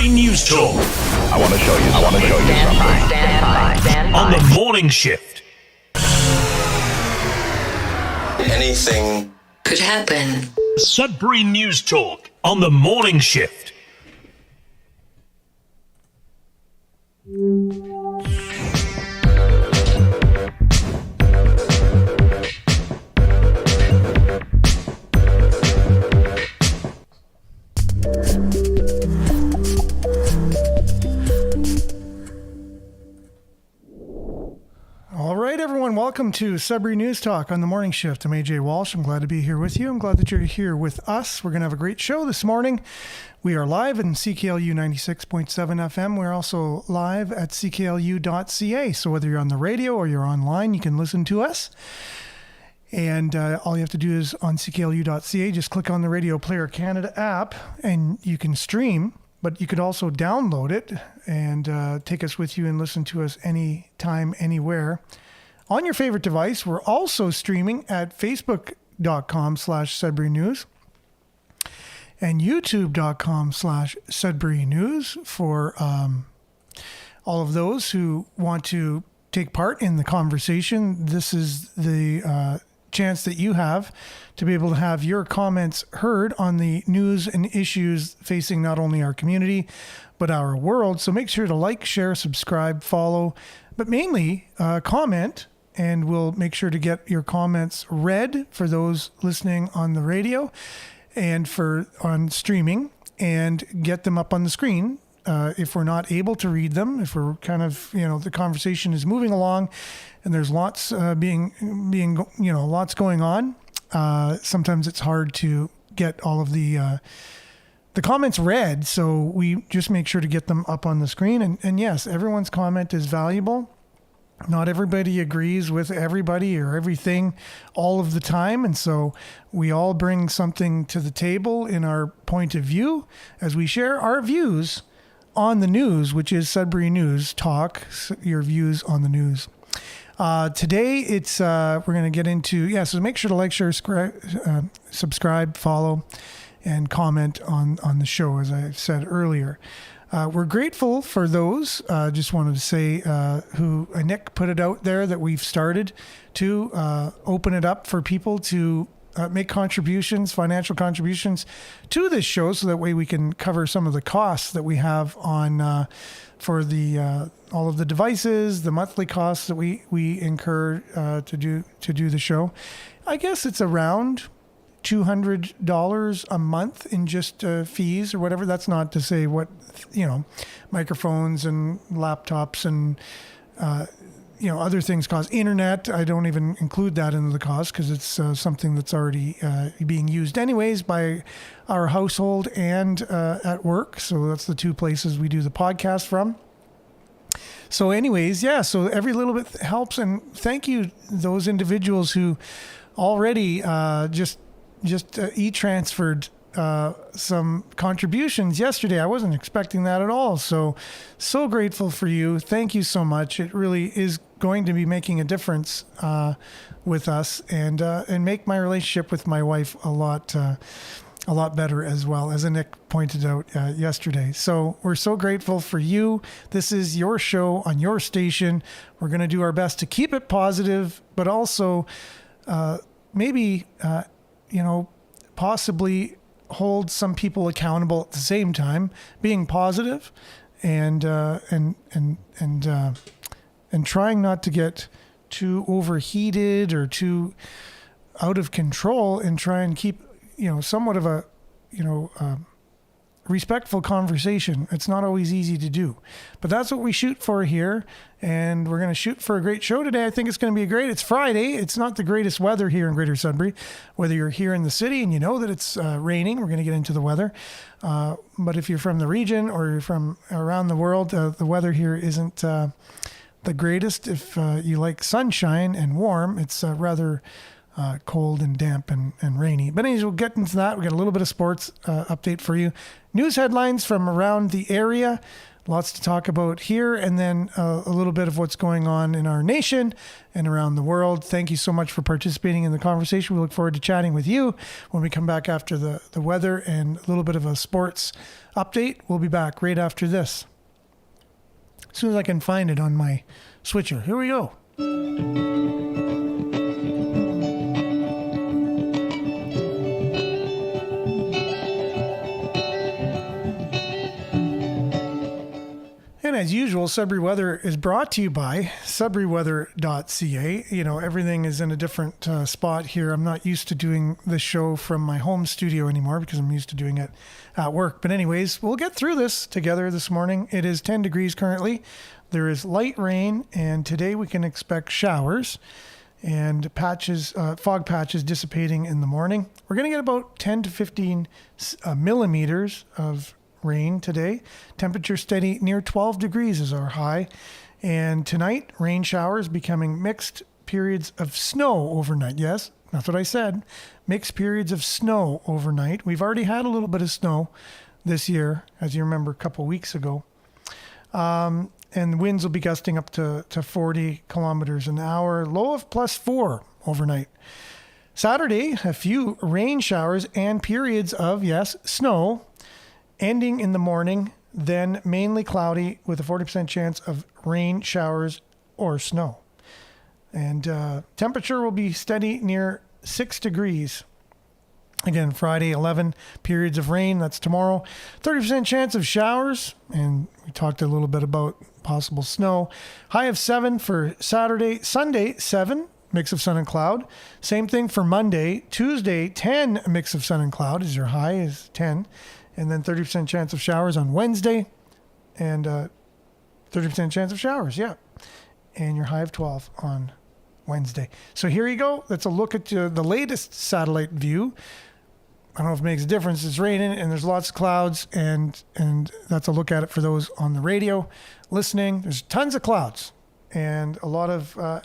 Sudbury News Talk. I want to show you something. Stand by. On the morning shift. Anything could happen. Sudbury News Talk on the morning shift. All right, everyone, welcome to Sudbury News Talk on the morning shift. I'm AJ Walsh. I'm glad to be here with you. I'm glad that you're here with us. We're going to have a great show this morning. We are live in CKLU 96.7 FM. We're also live at cklu.ca. So whether you're on the radio or you're online, you can listen to us. And all you have to do is on cklu.ca, just click on the Radio Player Canada app and you can stream. But you could also download it and take us with you and listen to us anytime, anywhere. On your favorite device, we're also streaming at facebook.com/Sudbury News and youtube.com/Sudbury News for all of those who want to take part in the conversation. This is the chance that you have to be able to have your comments heard on the news and issues facing not only our community, but our world. So make sure to like, share, subscribe, follow, but mainly comment, and we'll make sure to get your comments read for those listening on the radio and for on streaming, and get them up on the screen. If we're not able to read them, if we're kind of, the conversation is moving along and there's lots lots going on, sometimes it's hard to get all of the comments read. So we just make sure to get them up on the screen. And yes, everyone's comment is valuable. Not everybody agrees with everybody or everything all of the time. And so we all bring something to the table in our point of view as we share our views on the news, which is Sudbury News Talk, your views on the news. Today, it's we're going to get into, so make sure to like, share, subscribe, follow, and comment on the show, as I said earlier. We're grateful for those, just wanted to say, who Nick put it out there that we've started to open it up for people to make contributions, financial contributions to this show, so that way we can cover some of the costs that we have on for the all of the devices, the monthly costs that we incur to do the show. I guess it's around $200 a month in just fees or whatever. That's not to say what microphones and laptops and other things cost. Internet, I don't even include that into the cost because it's something that's already being used anyways by our household and at work. So that's the two places we do the podcast from. So anyways, so every little bit helps. And thank you, those individuals who already just e-transferred some contributions yesterday. I wasn't expecting that at all. So grateful for you. Thank you so much. It really is going to be making a difference with us and make my relationship with my wife a lot better as well, as Nick pointed out yesterday. So we're so grateful for you. This is your show on your station. We're going to do our best to keep it positive, but also maybe possibly hold some people accountable at the same time, being positive and trying not to get too overheated or too out of control, and try and keep somewhat of a respectful conversation. It's not always easy to do, but that's what we shoot for here. And we're going to shoot for a great show today. I think it's going to be great. It's Friday. It's not the greatest weather here in Greater Sudbury, whether you're here in the city and you know that it's raining. We're going to get into the weather. But if you're from the region or you're from around the world, the weather here isn't the greatest. If you like sunshine and warm, it's rather cold and damp and rainy. But anyways, we'll get into that. We got a little bit of sports update for you. News headlines from around the area. Lots to talk about here, and then a little bit of what's going on in our nation and around the world. Thank you so much for participating in the conversation. We look forward to chatting with you when we come back after the weather and a little bit of a sports update. We'll be back right after this. As soon as I can find it on my switcher. Here we go. And as usual, Sudbury Weather is brought to you by sudburyweather.ca. You know, everything is in a different spot here. I'm not used to doing this show from my home studio anymore because I'm used to doing it at work. But anyways, we'll get through this together this morning. It is 10 degrees currently. There is light rain, and today we can expect showers and patches, fog patches dissipating in the morning. We're going to get about 10 to 15 millimeters of rain today. Temperature steady near 12 degrees is our high. And tonight, rain showers becoming mixed periods of snow overnight. Yes, that's what I said. Mixed periods of snow overnight. We've already had a little bit of snow this year, as you remember, a couple weeks ago. And winds will be gusting up to 40 kilometers an hour. Low of +4 overnight. Saturday, a few rain showers and periods of, yes, snow, ending in the morning, then mainly cloudy with a 40% chance of rain showers or snow. And temperature will be steady near 6 degrees. Again, Friday, 11 periods of rain. That's tomorrow. 30% chance of showers. And we talked a little bit about possible snow. High of 7 for Saturday. Sunday, 7. Mix of sun and cloud. Same thing for Monday. Tuesday, 10. Mix of sun and cloud is your high, is 10. And then 30% chance of showers on Wednesday. And 30% chance of showers, yeah. And your high of 12 on Wednesday. So here you go. That's a look at the latest satellite view. I don't know if it makes a difference. It's raining and there's lots of clouds. And that's a look at it for those on the radio listening. There's tons of clouds and a lot of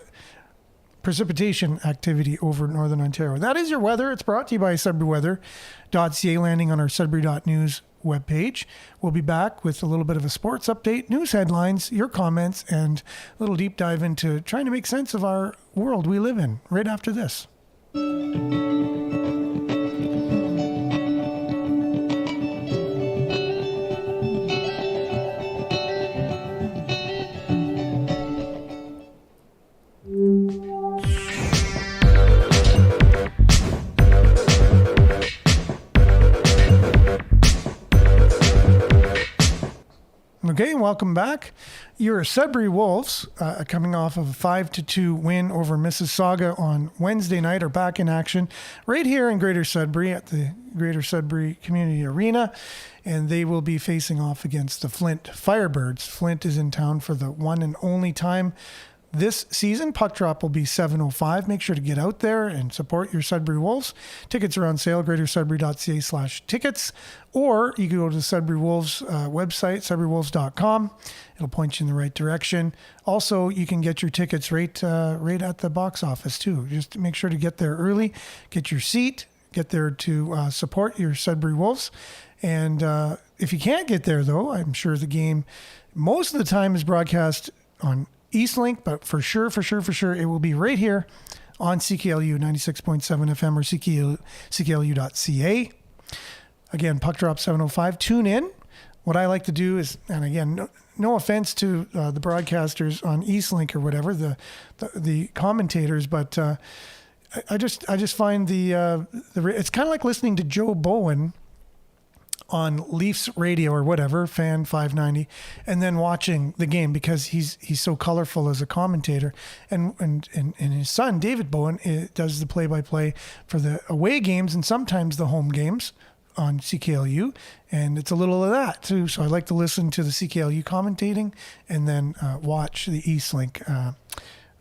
precipitation activity over northern Ontario. That is your weather. It's brought to you by sudburyweather.ca, landing on our sudbury.news webpage. We'll be back with a little bit of a sports update, news headlines, your comments, and a little deep dive into trying to make sense of our world we live in right after this. Okay, welcome back. Your Sudbury Wolves, coming off of a 5-2 win over Mississauga on Wednesday night, are back in action right here in Greater Sudbury at the Greater Sudbury Community Arena, and they will be facing off against the Flint Firebirds. Flint is in town for the one and only time this season. Puck drop will be 7:05. Make sure to get out there and support your Sudbury Wolves. Tickets are on sale, greatersudbury.ca/tickets, or you can go to the Sudbury Wolves website, sudburywolves.com. It'll point you in the right direction. Also, you can get your tickets right at the box office too. Just make sure to get there early, get your seat, get there to support your Sudbury Wolves. And if you can't get there, though, I'm sure the game most of the time is broadcast on Eastlink, but for sure, it will be right here on CKLU 96.7 FM or CKLU.ca. Again, puck drop 7:05. Tune in. What I like to do is, and again, no offense to the broadcasters on Eastlink or whatever, the commentators, but I just find it's kind of like listening to Joe Bowen on Leafs radio or whatever, Fan 590, and then watching the game because he's so colorful as a commentator. And his son, David Bowen, does the play-by-play for the away games and sometimes the home games on CKLU. And it's a little of that too. So I like to listen to the CKLU commentating and then watch the Eastlink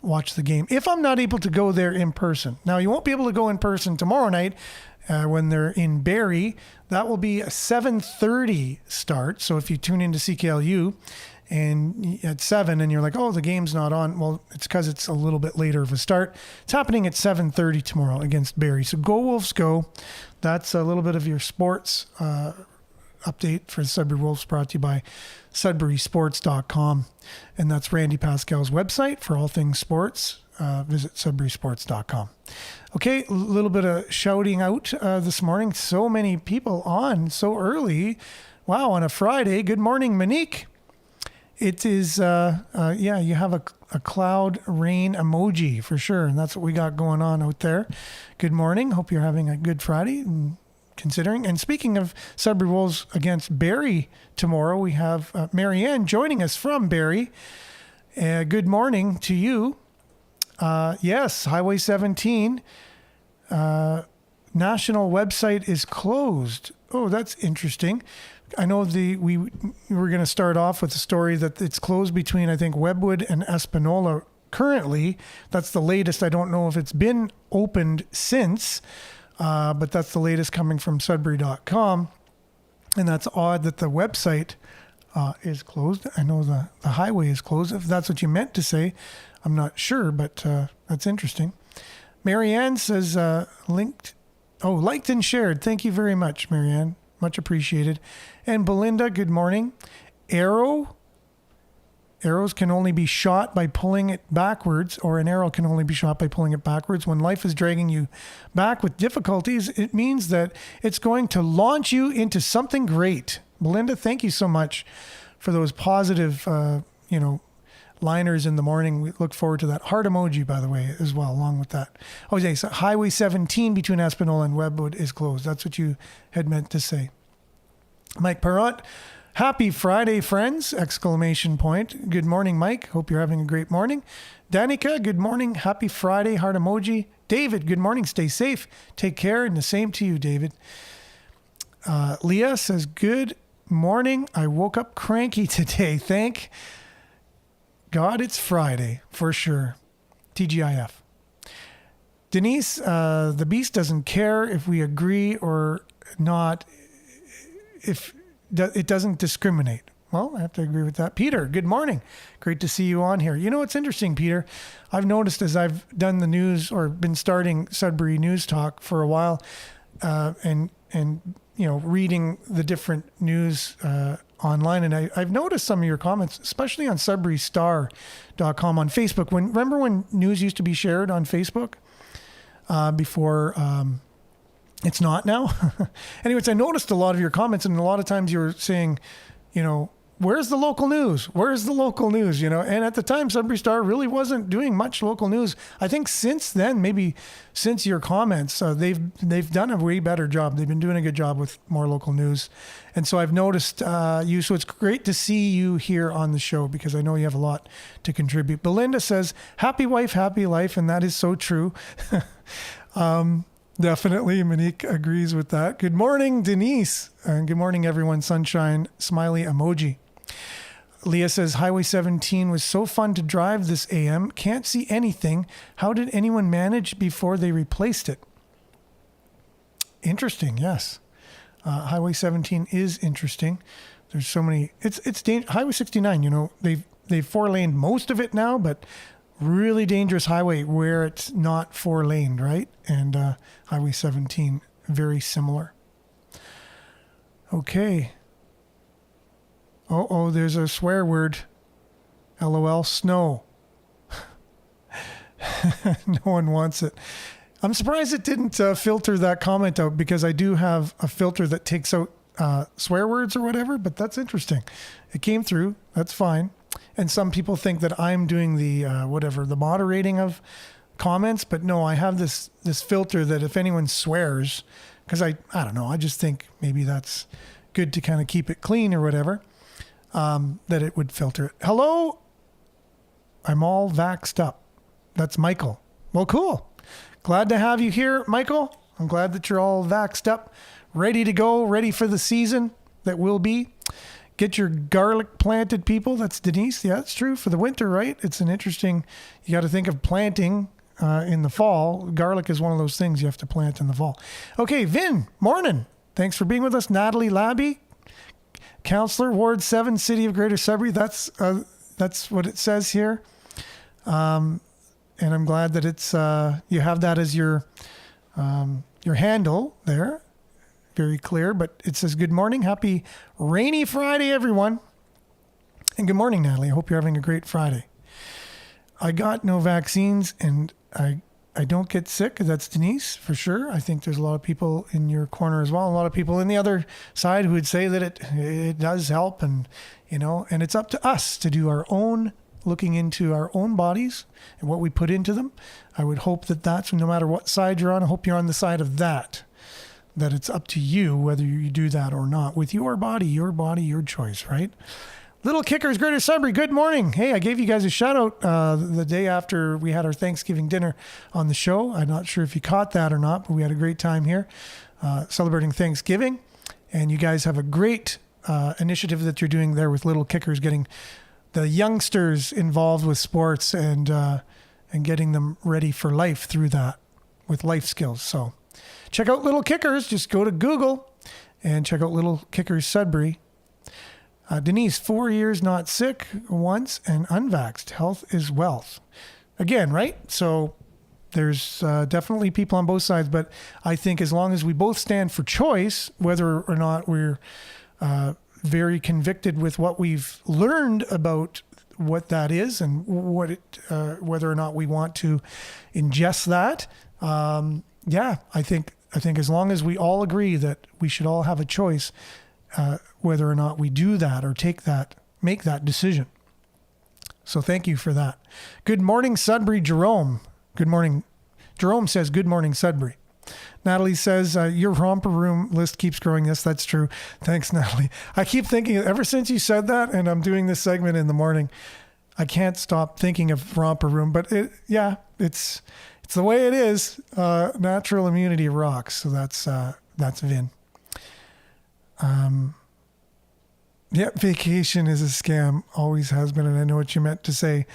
watch the game if I'm not able to go there in person. Now, you won't be able to go in person tomorrow night when they're in Barrie. That will be a 7:30 start. So if you tune into CKLU and at 7 and you're like, oh, the game's not on. Well, it's because it's a little bit later of a start. It's happening at 7:30 tomorrow against Barrie. So go Wolves go. That's a little bit of your sports update for the Sudbury Wolves, brought to you by SudburySports.com. And that's Randy Pascal's website for all things sports. Visit SudburySports.com. Okay, a little bit of shouting out this morning. So many people on so early. Wow, on a Friday. Good morning, Monique. It is, you have a cloud rain emoji for sure. And that's what we got going on out there. Good morning. Hope you're having a good Friday. Considering. And speaking of Sudbury Wolves against Barrie tomorrow, we have Marianne joining us from Barrie. Good morning to you. Yes, Highway 17 national website is closed. Oh, that's interesting. I know we were going to start off with a story that it's closed between, I think, Webwood and Espanola currently. That's the latest. I don't know if it's been opened since. But that's the latest coming from Sudbury.com. And that's odd that the website is closed. I know the highway is closed. If that's what you meant to say, I'm not sure, but that's interesting. Marianne says, liked and shared. Thank you very much, Marianne. Much appreciated. And Belinda, good morning. Arrows can only be shot by pulling it backwards, or an arrow can only be shot by pulling it backwards. When life is dragging you back with difficulties, it means that it's going to launch you into something great. Belinda, thank you so much for those positive, liners in the morning. We look forward to that. Heart emoji, by the way, as well, along with that. Oh, yeah, so Highway 17 between Espanola and Webwood is closed. That's what you had meant to say. Mike Perrott, happy Friday, friends! Exclamation point. Good morning, Mike. Hope you're having a great morning. Danica, good morning. Happy Friday. Heart emoji. David, good morning. Stay safe. Take care. And the same to you, David. Leah says, good morning. I woke up cranky today. Thank God it's Friday for sure. TGIF. Denise, the beast doesn't care if we agree or not. If it doesn't discriminate. Well, I have to agree with that. Peter, good morning. Great to see you on here. You know, what's interesting, Peter, I've noticed as I've done the news or been starting Sudbury News Talk for a while, and reading the different news online, and I've noticed some of your comments, especially on SudburyStar.com on Facebook. Remember when news used to be shared on Facebook before it's not now? Anyways, I noticed a lot of your comments, and a lot of times you were saying, where's the local news? Where's the local news? And at the time, Sudbury Star really wasn't doing much local news. I think since then, maybe since your comments, they've done a way better job. They've been doing a good job with more local news. And so I've noticed you. So it's great to see you here on the show because I know you have a lot to contribute. Belinda says, happy wife, happy life. And that is so true. Definitely. Monique agrees with that. Good morning, Denise. And good morning, everyone. Sunshine, smiley emoji. Leah says, Highway 17 was so fun to drive this AM. Can't see anything. How did anyone manage before they replaced it? Interesting, yes. Highway 17 is interesting. There's so many. It's Highway 69, they've four-laned most of it now, but really dangerous highway where it's not four-laned, right? And Highway 17, very similar. Okay. Oh, there's a swear word. LOL, snow. No one wants it. I'm surprised it didn't filter that comment out because I do have a filter that takes out swear words or whatever, but that's interesting. It came through. That's fine. And some people think that I'm doing the the moderating of comments, but no, I have this filter that if anyone swears, because I don't know, I just think maybe that's good to kind of keep it clean or whatever, that it would filter it. Hello, I'm all vaxxed up. That's Michael. Well, cool. Glad to have you here, Michael. I'm glad that you're all vaxxed up, ready to go, ready for the season that will be. Get your garlic planted, people. That's Denise. Yeah, that's true for the winter, right? It's an interesting, you got to think of planting in the fall. Garlic is one of those things you have to plant in the fall. Okay, Vin, morning. Thanks for being with us. Natalie Labby, Councillor, Ward 7, City of Greater Sudbury. That's what it says here. And I'm glad that it's you have that as your handle there. Very clear, but it says, good morning. Happy rainy Friday, everyone. And good morning, Natalie. I hope you're having a great Friday. I got no vaccines and I don't get sick. That's Denise, for sure. I think there's a lot of people in your corner as well. A lot of people in the other side who would say that it does help, and and it's up to us to do our own looking into our own bodies and what we put into them. I would hope that that's, no matter what side you're on, I hope you're on the side of that it's up to you whether you do that or not with your body, your choice, right? Little Kickers, Greater Sudbury, good morning. Hey, I gave you guys a shout out the day after we had our Thanksgiving dinner on the show. I'm not sure if you caught that or not, but we had a great time here celebrating Thanksgiving. And you guys have a great initiative that you're doing there with Little Kickers, getting the youngsters involved with sports and getting them ready for life through that with life skills. So check out Little Kickers. Just go to Google and check out Little Kickers Sudbury. Denise, 4 years not sick once and unvaxxed. Health is wealth. Again, right? So there's definitely people on both sides, but I think as long as we both stand for choice, whether or not we're very convicted with what we've learned about what that is and whether or not we want to ingest that, I think as long as we all agree that we should all have a choice, whether or not we do that or make that decision. So thank you for that. Good morning, Sudbury. Jerome. Good morning. Jerome says, good morning, Sudbury. Natalie says, your romper room list keeps growing. Yes, that's true. Thanks, Natalie. I keep thinking, ever since you said that, and I'm doing this segment in the morning, I can't stop thinking of romper room, but it's the way it is. Natural immunity rocks. So that's Vin. Vacation is a scam. Always has been, and I know what you meant to say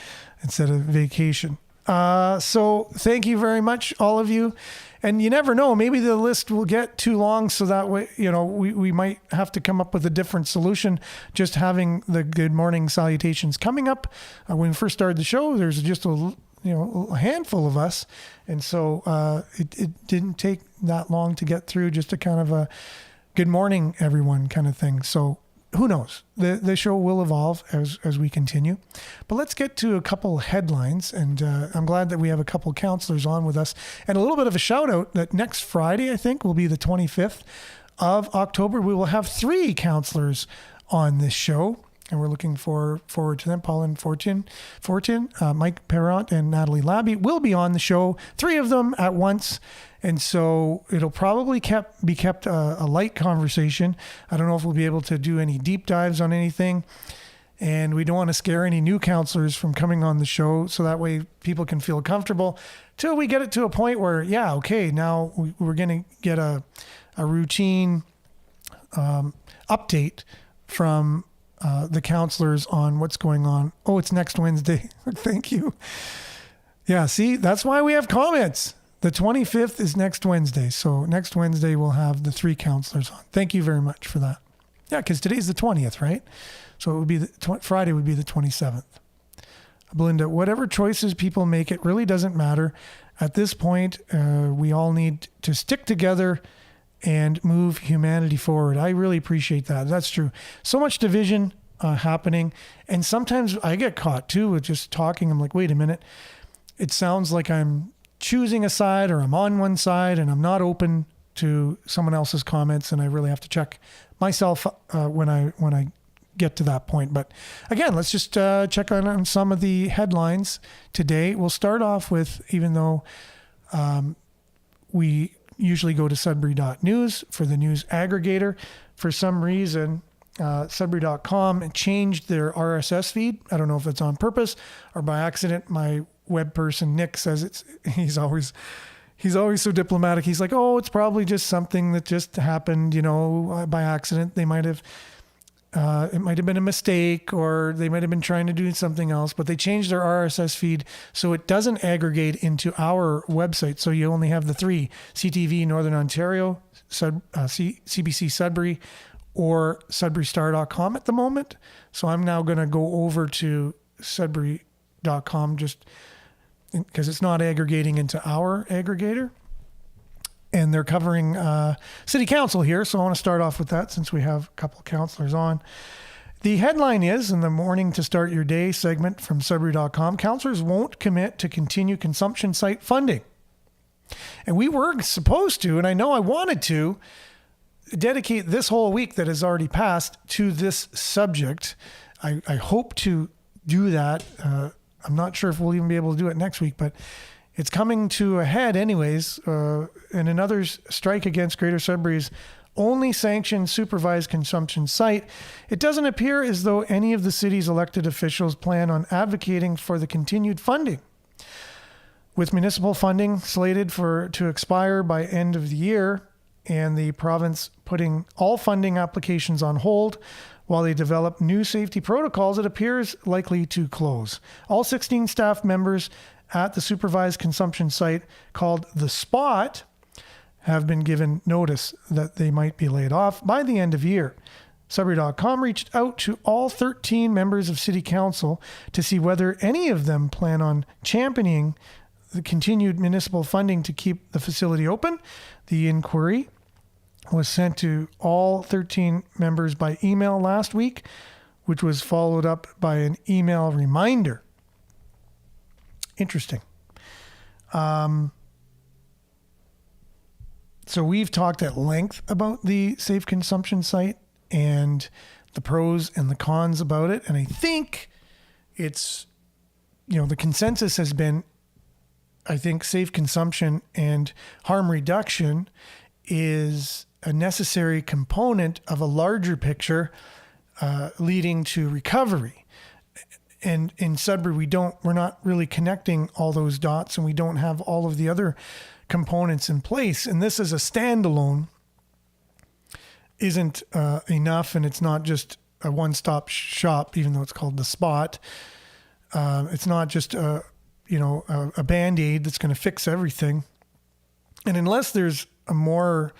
instead of vacation. So thank you very much, all of you. And you never know, maybe the list will get too long, so that way, we might have to come up with a different solution. Just having the good morning salutations coming up. When we first started the show, there's just a handful of us. And so it didn't take that long to get through just a kind of a good morning, everyone kind of thing. So who knows? The show will evolve as we continue. But let's get to a couple headlines. And I'm glad that we have a couple counselors on with us. And a little bit of a shout out that next Friday, I think, will be the 25th of October. We will have 3 counselors on this show. And we're looking forward to them. Pauline Fortin, Mike Perront, and Natalie Labby will be on the show. 3 of them at once. And so it'll probably be kept a light conversation. I don't know if we'll be able to do any deep dives on anything. And we don't want to scare any new counselors from coming on the show. So that way people can feel comfortable till we get it to a point where, now we're going to get a routine update from the counselors on what's going on. Oh, it's next Wednesday. Thank you. Yeah, see, that's why we have comments. The 25th is next Wednesday. So next Wednesday, we'll have the 3 counselors on. Thank you very much for that. Yeah, because today's the 20th, right? So it would be Friday would be the 27th. Belinda, whatever choices people make, it really doesn't matter. At this point, we all need to stick together and move humanity forward. I really appreciate that. That's true. So much division happening. And sometimes I get caught too with just talking. I'm like, wait a minute. It sounds like I'm choosing a side or I'm on one side and I'm not open to someone else's comments. And I really have to check myself when I get to that point. But again, let's just check on some of the headlines today. We'll start off with, even though we usually go to Sudbury.news for the news aggregator. For some reason, Sudbury.com changed their RSS feed. I don't know if it's on purpose or by accident. My web person, Nick, says he's always so diplomatic. He's like, oh, it's probably just something that just happened, by accident. They might have It might have been a mistake, or they might have been trying to do something else, but they changed their RSS feed so it doesn't aggregate into our website. So you only have the three: CTV Northern Ontario, CBC Sudbury, or sudburystar.com at the moment. So I'm now going to go over to sudbury.com just because it's not aggregating into our aggregator. And they're covering city council here. So I want to start off with that since we have a couple of councillors on. The headline is, in the morning to start your day segment from Sudbury.com, councillors won't commit to continue consumption site funding. And we were supposed to, and I know I wanted to, dedicate this whole week that has already passed to this subject. I hope to do that. I'm not sure if we'll even be able to do it next week, but it's coming to a head anyways, in another strike against Greater Sudbury's only sanctioned supervised consumption site. It doesn't appear as though any of the city's elected officials plan on advocating for the continued funding. With municipal funding slated to expire by end of the year, and the province putting all funding applications on hold while they develop new safety protocols, it appears likely to close. All 16 staff members at the supervised consumption site called The Spot have been given notice that they might be laid off by the end of year. Sudbury.com reached out to all 13 members of City Council to see whether any of them plan on championing the continued municipal funding to keep the facility open. The inquiry was sent to all 13 members by email last week, which was followed up by an email reminder. Interesting. So we've talked at length about the safe consumption site and the pros and the cons about it. And I think it's, the consensus has been, I think safe consumption and harm reduction is a necessary component of a larger picture leading to recovery. And in Sudbury, we're not really connecting all those dots, and we don't have all of the other components in place. And this as a standalone isn't enough, and it's not just a one-stop shop, even though it's called The Spot. It's not just a Band-Aid that's going to fix everything. And unless there's a more,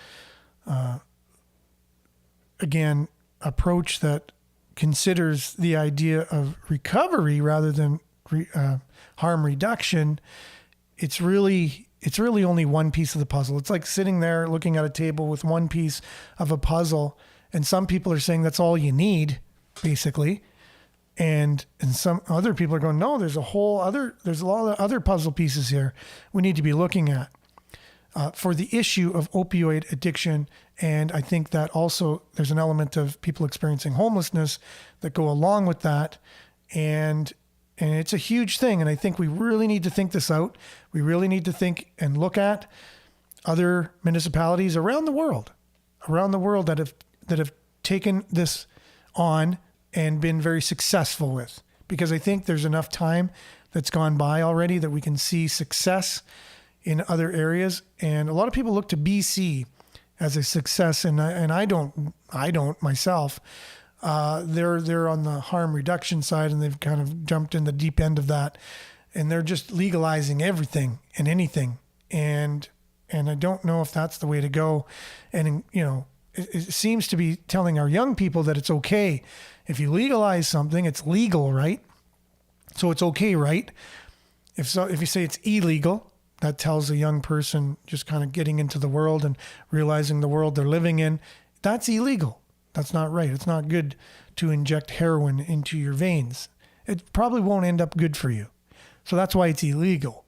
approach that considers the idea of recovery rather than harm reduction, it's really only one piece of the puzzle. It's like sitting there looking at a table with one piece of a puzzle, and some people are saying that's all you need, basically. And some other people are going, no, there's a lot of other puzzle pieces here we need to be looking at for the issue of opioid addiction. And I think that also there's an element of people experiencing homelessness that go along with that. And it's a huge thing. And I think we really need to think this out. We really need to think and look at other municipalities around the world that have taken this on and been very successful with, because I think there's enough time that's gone by already that we can see success in other areas. And a lot of people look to BC as a success, and I don't myself. They're on the harm reduction side, and they've kind of jumped in the deep end of that, and they're just legalizing everything and anything. And I don't know if that's the way to go. And it seems to be telling our young people that it's okay. If you legalize something, it's legal, right? So it's okay, right? If you say it's illegal, that tells a young person just kind of getting into the world and realizing the world they're living in, that's illegal. That's not right. It's not good to inject heroin into your veins. It probably won't end up good for you. So that's why it's illegal.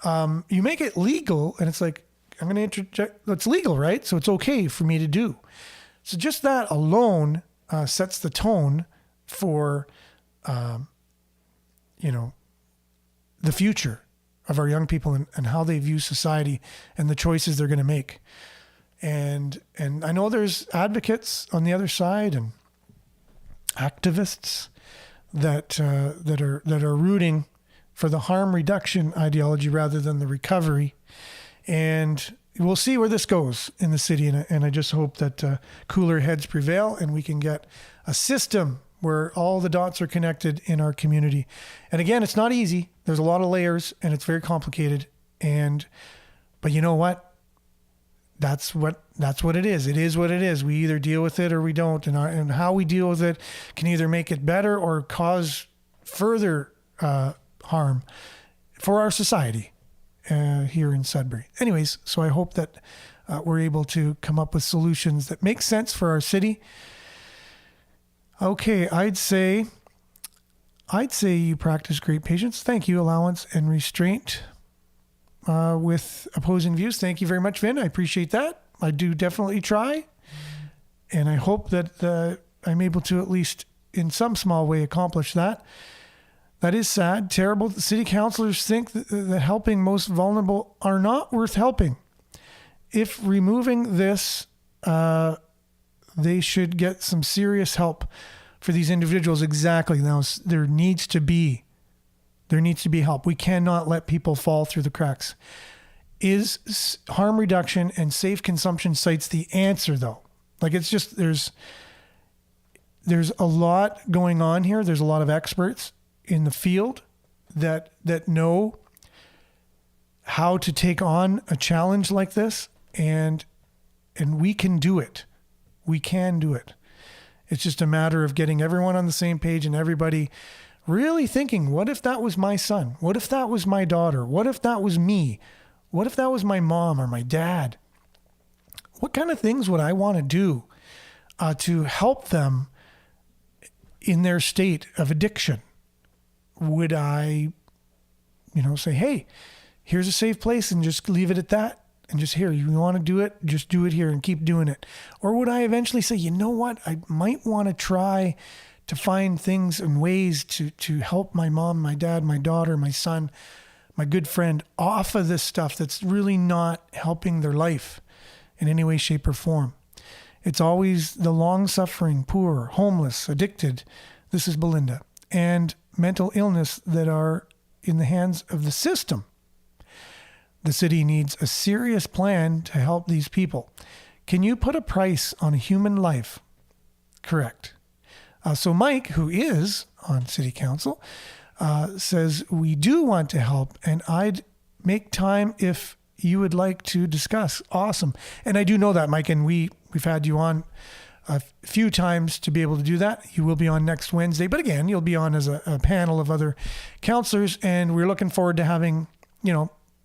You make it legal, and it's like, I'm going to interject. It's legal, right? So it's okay for me to do. So just that alone sets the tone for, the future of our young people and how they view society and the choices they're going to make. And I know there's advocates on the other side and activists that are rooting for the harm reduction ideology rather than the recovery. And we'll see where this goes in the city. And I just hope that cooler heads prevail and we can get a system where all the dots are connected in our community. And again, it's not easy. There's a lot of layers and it's very complicated. But you know what? That's what it is. It is what it is. We either deal with it or we don't. And how we deal with it can either make it better or cause further harm for our society here in Sudbury. Anyways, so I hope that we're able to come up with solutions that make sense for our city. Okay, I'd say you practice great patience. Thank you, allowance and restraint with opposing views. Thank you very much, Vin. I appreciate that. I do definitely try. And I hope that I'm able to at least in some small way accomplish that. That is sad, terrible. The city councilors think that helping most vulnerable are not worth helping. If removing this, they should get some serious help for these individuals. Exactly. Now, there needs to be help. We cannot let people fall through the cracks. Is harm reduction and safe consumption sites the answer, though? Like, it's just, there's a lot going on here. There's a lot of experts in the field that know how to take on a challenge like this, and we can do it. We can do it. It's just a matter of getting everyone on the same page and everybody really thinking, what if that was my son? What if that was my daughter? What if that was me? What if that was my mom or my dad? What kind of things would I want to do to help them in their state of addiction? Would I, say, hey, here's a safe place and just leave it at that? And just here, you want to do it, just do it here and keep doing it. Or would I eventually say, you know what, I might want to try to find things and ways to help my mom, my dad, my daughter, my son, my good friend off of this stuff that's really not helping their life in any way, shape, or form. It's always the long-suffering, poor, homeless, addicted, this is Belinda, and mental illness that are in the hands of the system. The city needs a serious plan to help these people. Can you put a price on a human life? Correct. So Mike, who is on city council, says, we do want to help and I'd make time if you would like to discuss. Awesome. And I do know that, Mike, and we've had you on a few times to be able to do that. You will be on next Wednesday, but again, you'll be on as a panel of other counselors, and we're looking forward to having,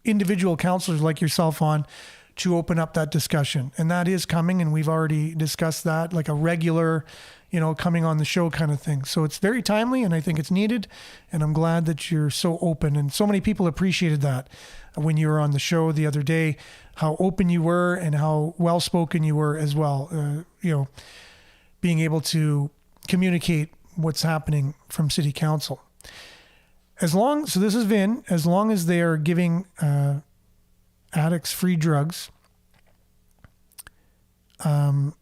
individual counselors like yourself on to open up that discussion. And that is coming, and we've already discussed that, like a regular, coming on the show kind of thing. So it's very timely, and I think it's needed, and I'm glad that you're so open. And so many people appreciated that when you were on the show the other day, how open you were and how well-spoken you were as well, being able to communicate what's happening from city council. So this is Vin, as long as they are giving addicts free drugs to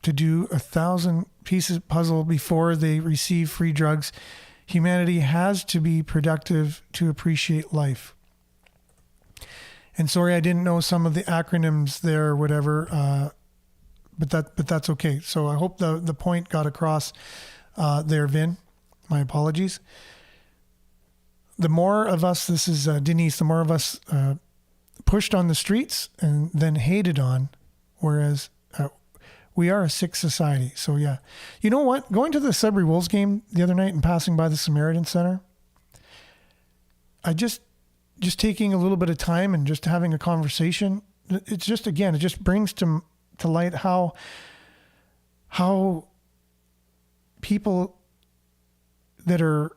do 1,000 pieces puzzle before they receive free drugs, humanity has to be productive to appreciate life. And sorry, I didn't know some of the acronyms there or whatever, but that's okay. So I hope the point got across there, Vin. My apologies. The more of us, this is Denise, the more of us pushed on the streets and then hated on, whereas we are a sick society. So yeah. You know what? Going to the Sudbury Wolves game the other night and passing by the Samaritan Center, I just taking a little bit of time and just having a conversation, it's just, again, it just brings to light how people that are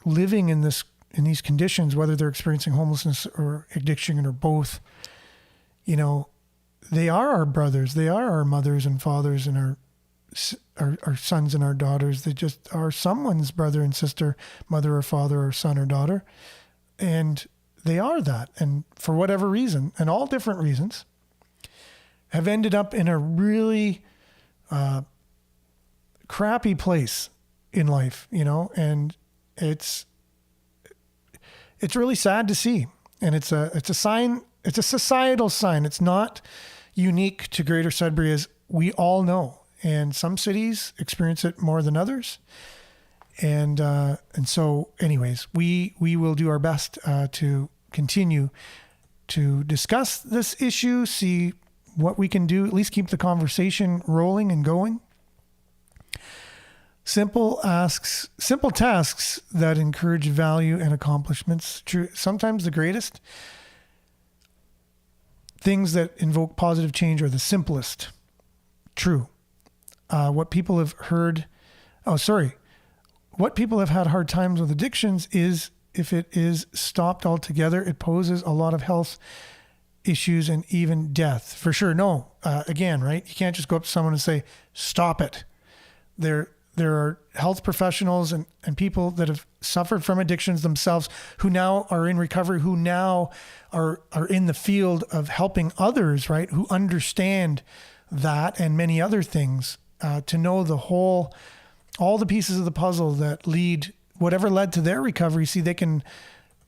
living in these conditions, whether they're experiencing homelessness or addiction or both, they are our brothers, they are our mothers and fathers and our sons and our daughters. They just are someone's brother and sister, mother or father or son or daughter. And they are that. And for whatever reason, and all different reasons, have ended up in a really crappy place in life, and it's really sad to see. And it's a sign It's a societal sign. It's not unique to Greater Sudbury, as we all know. And some cities experience it more than others. And so, anyways, we will do our best to continue to discuss this issue, see what we can do, at least keep the conversation rolling and going. Simple tasks that encourage value and accomplishments. True. Sometimes the greatest things that invoke positive change are the simplest. True. What people have had hard times with addictions is, if it is stopped altogether, it poses a lot of health issues and even death. For sure. No, again, right? You can't just go up to someone and say, stop it. There are health professionals and people that have suffered from addictions themselves, who now are in recovery, who now are in the field of helping others, right? Who understand that and many other things, to know all the pieces of the puzzle that whatever led to their recovery. See, they can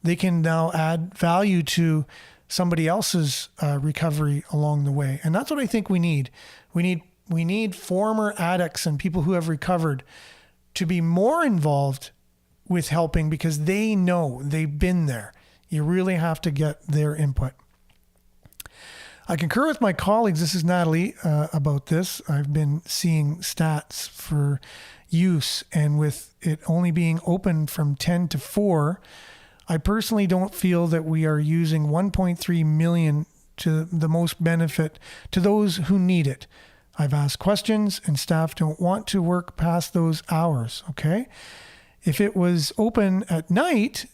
now add value to somebody else's recovery along the way. And that's what I think we need. We need former addicts and people who have recovered to be more involved with helping, because they know, they've been there. You really have to get their input. I concur with my colleagues, this is Natalie, about this. I've been seeing stats for use, and with it only being open from 10 to 4, I personally don't feel that we are using 1.3 million to the most benefit to those who need it. I've asked questions and staff don't want to work past those hours, okay? If it was open at night,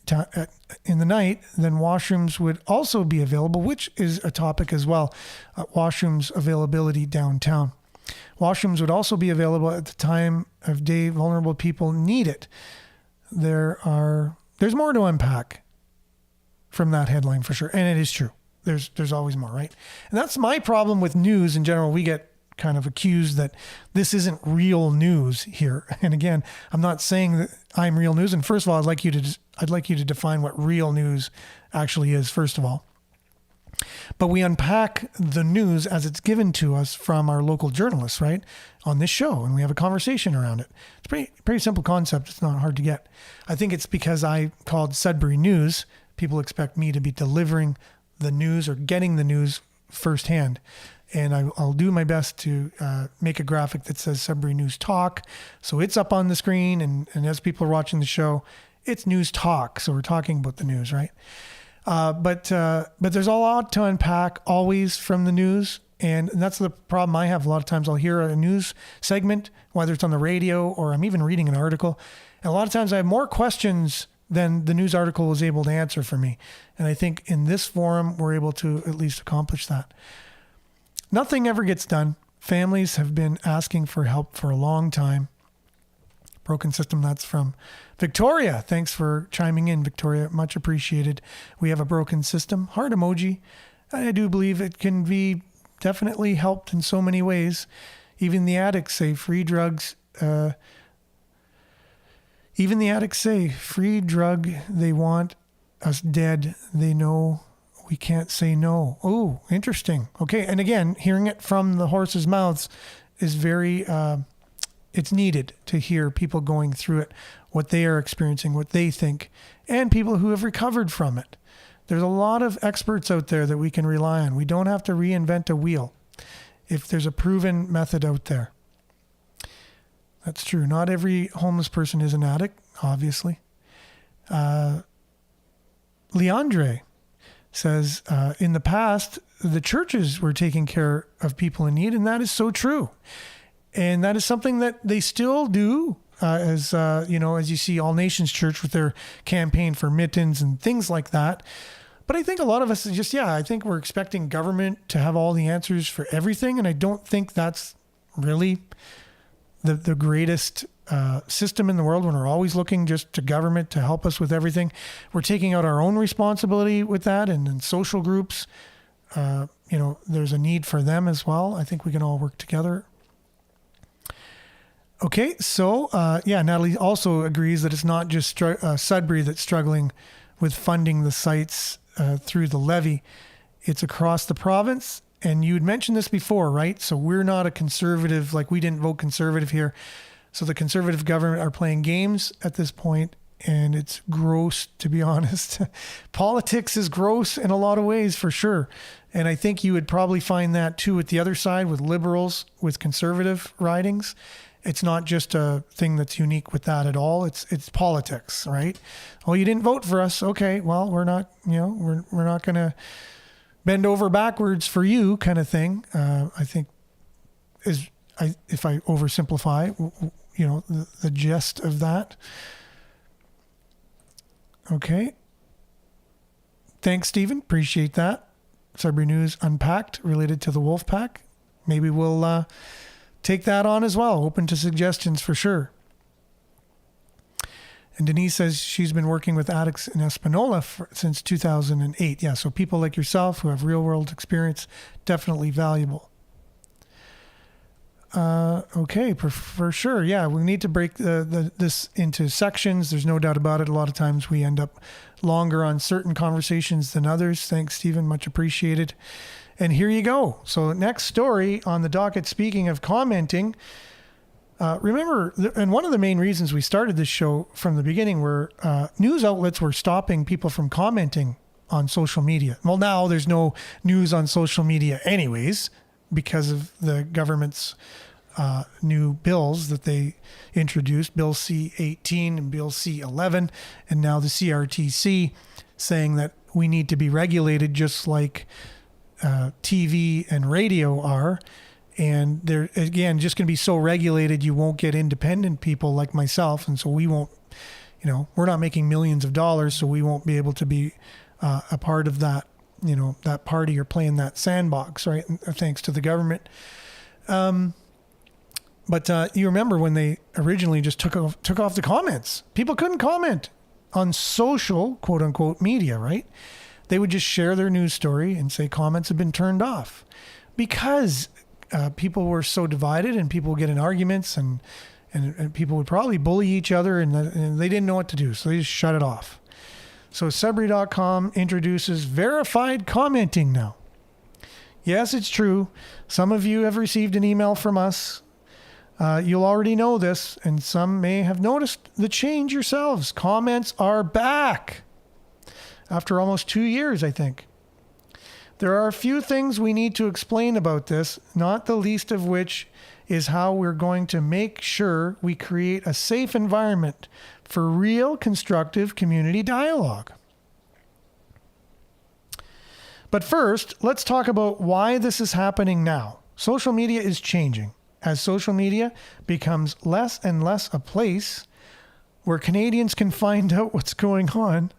in the night, then washrooms would also be available, which is a topic as well. Washrooms availability downtown. Washrooms would also be available at the time of day vulnerable people need it. There's more to unpack from that headline for sure. And it is true. There's always more, right? And that's my problem with news in general. We get kind of accused that this isn't real news here. And again, I'm not saying that I'm real news. And first of all, I'd like you to define what real news actually is, first of all. But we unpack the news as it's given to us from our local journalists, right, on this show, and we have a conversation around it. It's a pretty simple concept. It's not hard to get. I think it's because I called Sudbury News. People expect me to be delivering the news or getting the news firsthand. And I'll do my best to make a graphic that says Sudbury News Talk. So it's up on the screen, and as people are watching the show, it's News Talk. So we're talking about the news, right? But there's a lot to unpack always from the news. And that's the problem I have. A lot of times I'll hear a news segment, whether it's on the radio or I'm even reading an article. And a lot of times I have more questions than the news article was able to answer for me. And I think in this forum, we're able to at least accomplish that. Nothing ever gets done. Families have been asking for help for a long time. Broken system, that's from Victoria. Thanks for chiming in, Victoria. Much appreciated. We have a broken system. Heart emoji. I do believe it can be definitely helped in so many ways. Even the addicts say free drugs. Even the addicts say free drug. They want us dead. They know we can't say no. Oh, interesting. Okay. And again, hearing it from the horse's mouths is very, it's needed to hear people going through it, what they are experiencing, what they think, and people who have recovered from it. There's a lot of experts out there that we can rely on. We don't have to reinvent a wheel if there's a proven method out there. That's true. Not every homeless person is an addict, obviously. Leandre says, in the past, the churches were taking care of people in need, and that is so true. And that is something that they still do, as you see All Nations Church with their campaign for mittens and things like that. But I think a lot of us I think we're expecting government to have all the answers for everything. And I don't think that's really the greatest system in the world, when we're always looking just to government to help us with everything. We're taking out our own responsibility with that, and in social groups, there's a need for them as well. I think we can all work together. Okay, so Natalie also agrees that it's not just Sudbury that's struggling with funding the sites through the levy. It's across the province. And you had mentioned this before, right? So we're not a conservative, like we didn't vote conservative here. So the conservative government are playing games at this point, and it's gross, to be honest. Politics is gross in a lot of ways, for sure. And I think you would probably find that too with the other side, with liberals, with conservative ridings. It's not just a thing that's unique with that at all. It's politics, right? Oh, you didn't vote for us. Okay, well, we're not, we're not going to bend over backwards for you, kind of thing. I think if I oversimplify, the gist of that. Okay. Thanks, Stephen. Appreciate that. Sudbury News Unpacked related to the wolf pack. Maybe we'll take that on as well. Open to suggestions for sure. And Denise says she's been working with addicts in Espanola since 2008. Yeah, so people like yourself who have real-world experience, definitely valuable. Okay, for sure. Yeah, we need to break this into sections. There's no doubt about it. A lot of times we end up longer on certain conversations than others. Thanks, Stephen. Much appreciated. And here you go. So next story on the docket, speaking of commenting, remember, and one of the main reasons we started this show from the beginning were news outlets were stopping people from commenting on social media. Well, now there's no news on social media anyways because of the government's new bills that they introduced, Bill C-18 and Bill C-11, and now the CRTC saying that we need to be regulated just like TV and radio are. And they're, again, just going to be so regulated, you won't get independent people like myself. And so we won't, we're not making millions of dollars, so we won't be able to be a part of that, that party or playing that sandbox, right? Thanks to the government. But you remember when they originally just took off the comments. People couldn't comment on social, quote unquote, media, right? They would just share their news story and say comments have been turned off because people were so divided and people would get in arguments and people would probably bully each other and they didn't know what to do. So they just shut it off. So Sudbury.com introduces verified commenting now. Yes, it's true. Some of you have received an email from us. You'll already know this, and some may have noticed the change yourselves. Comments are back after almost 2 years, I think. There are a few things we need to explain about this, not the least of which is how we're going to make sure we create a safe environment for real constructive community dialogue. But first, let's talk about why this is happening now. Social media is changing. As social media becomes less and less a place where Canadians can find out what's going on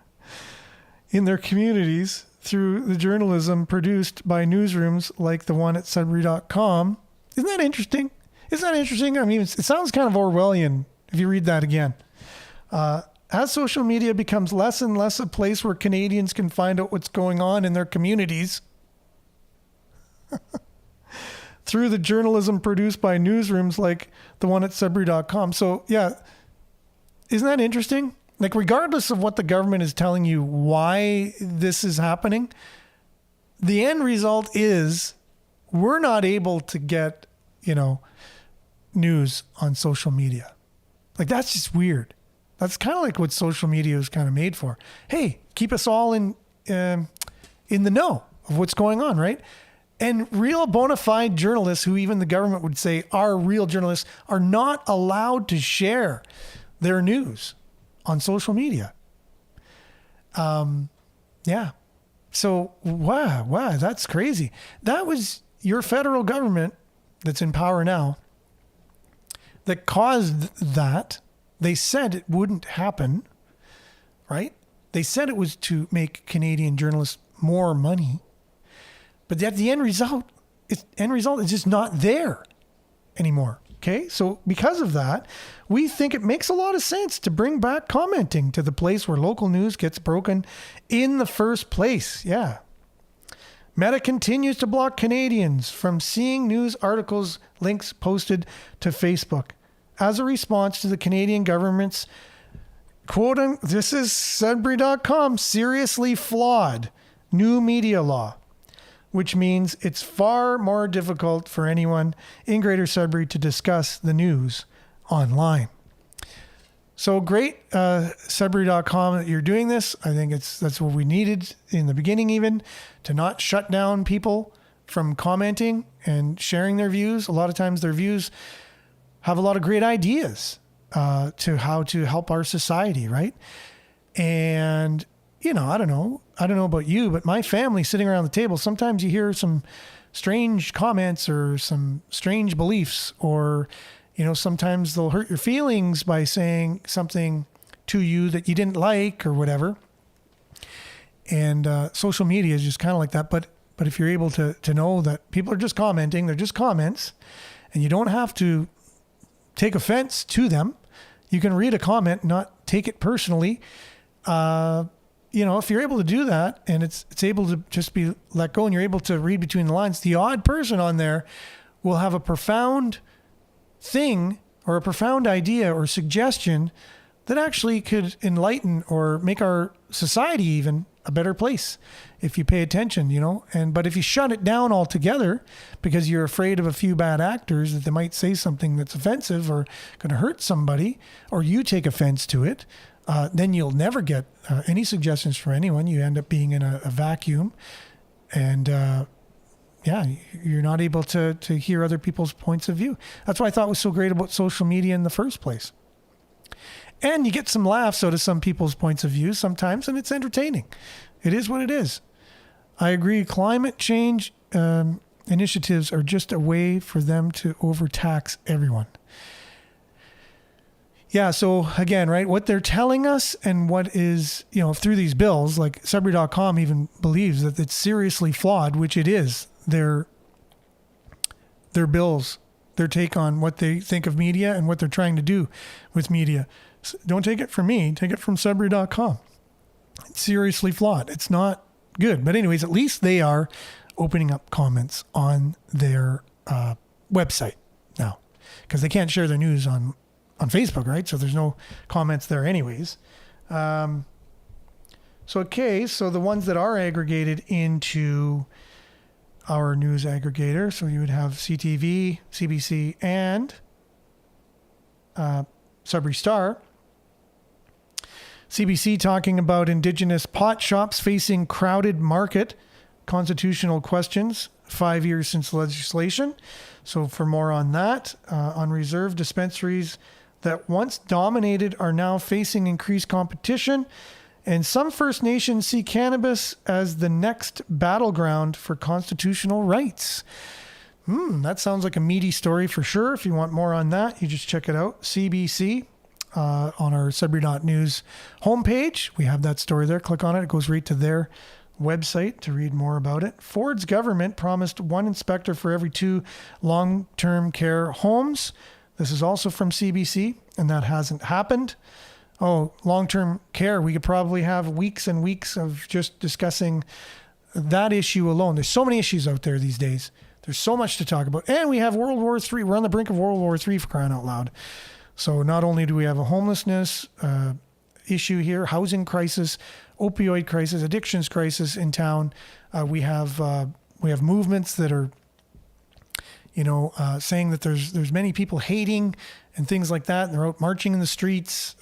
in their communities through the journalism produced by newsrooms like the one at Sudbury.com. Isn't that interesting? I mean, it sounds kind of Orwellian if you read that again. As social media becomes less and less a place where Canadians can find out what's going on in their communities through the journalism produced by newsrooms like the one at Sudbury.com. So, yeah, isn't that interesting? Like, regardless of what the government is telling you why this is happening, the end result is we're not able to get, news on social media. Like, that's just weird. That's kind of like what social media is kind of made for. Hey, keep us all in the know of what's going on, right? And real bona fide journalists, who even the government would say are real journalists, are not allowed to share their news on social media. Yeah. So, wow, that's crazy. That was your federal government that's in power now that caused that. They said it wouldn't happen, right? They said it was to make Canadian journalists more money. But yet the end result is just not there anymore. Okay, so because of that, we think it makes a lot of sense to bring back commenting to the place where local news gets broken in the first place. Yeah. Meta continues to block Canadians from seeing news articles links posted to Facebook as a response to the Canadian government's, quote, this is Sudbury.com, seriously flawed new media law. which means it's far more difficult for anyone in Greater Sudbury to discuss the news online. So great, Sudbury.com, that you're doing this. I think that's what we needed in the beginning, even to not shut down people from commenting and sharing their views. A lot of times their views have a lot of great ideas to how to help our society, right? And, you know, I don't know about you, but my family sitting around the table, sometimes you hear some strange comments or some strange beliefs, or, you know, sometimes they'll hurt your feelings by saying something to you that you didn't like or whatever. And social media is just kind of like that. But if you're able to know that people are just commenting, they're just comments, and you don't have to take offense to them. You can read a comment, not take it personally. You know, if you're able to do that, and it's able to just be let go, and you're able to read between the lines, the odd person on there will have a profound thing or a profound idea or suggestion that actually could enlighten or make our society even a better place if you pay attention, you know. But if you shut it down altogether because you're afraid of a few bad actors that they might say something that's offensive or going to hurt somebody, or you take offense to it, then you'll never get any suggestions from anyone. You end up being in a vacuum, and you're not able to hear other people's points of view. That's what I thought was so great about social media in the first place. And you get some laughs out of some people's points of view sometimes, and it's entertaining. It is what it is. I agree. Climate change initiatives are just a way for them to overtax everyone. Yeah, so again, right, what they're telling us and what is, you know, through these bills, like Sudbury.com even believes that it's seriously flawed, which it is. Their bills, their take on what they think of media and what they're trying to do with media. Don't take it from me, take it from Sudbury.com. It's seriously flawed. It's not good. But anyways, at least they are opening up comments on their website now, because they can't share their news on Facebook, right? So there's no comments there anyways. So the ones that are aggregated into our news aggregator, so you would have CTV, CBC, and Sudbury Star. CBC talking about Indigenous pot shops facing crowded market, constitutional questions, 5 years since legislation. So for more on that, on reserve dispensaries that once dominated are now facing increased competition. And some First Nations see cannabis as the next battleground for constitutional rights. That sounds like a meaty story for sure. If you want more on that, you just check it out. CBC on our Sudbury.news homepage. We have that story there. Click on it. It goes right to their website to read more about it. Ford's government promised one inspector for every 2 long-term care homes. This is also from CBC, and that hasn't happened. Oh, long-term care. We could probably have weeks and weeks of just discussing that issue alone. There's so many issues out there these days. There's so much to talk about. And we have World War III. We're on the brink of World War III, for crying out loud. So not only do we have a homelessness issue here, housing crisis, opioid crisis, addictions crisis in town, we have movements that are, saying that there's many people hating and things like that. And they're out marching in the streets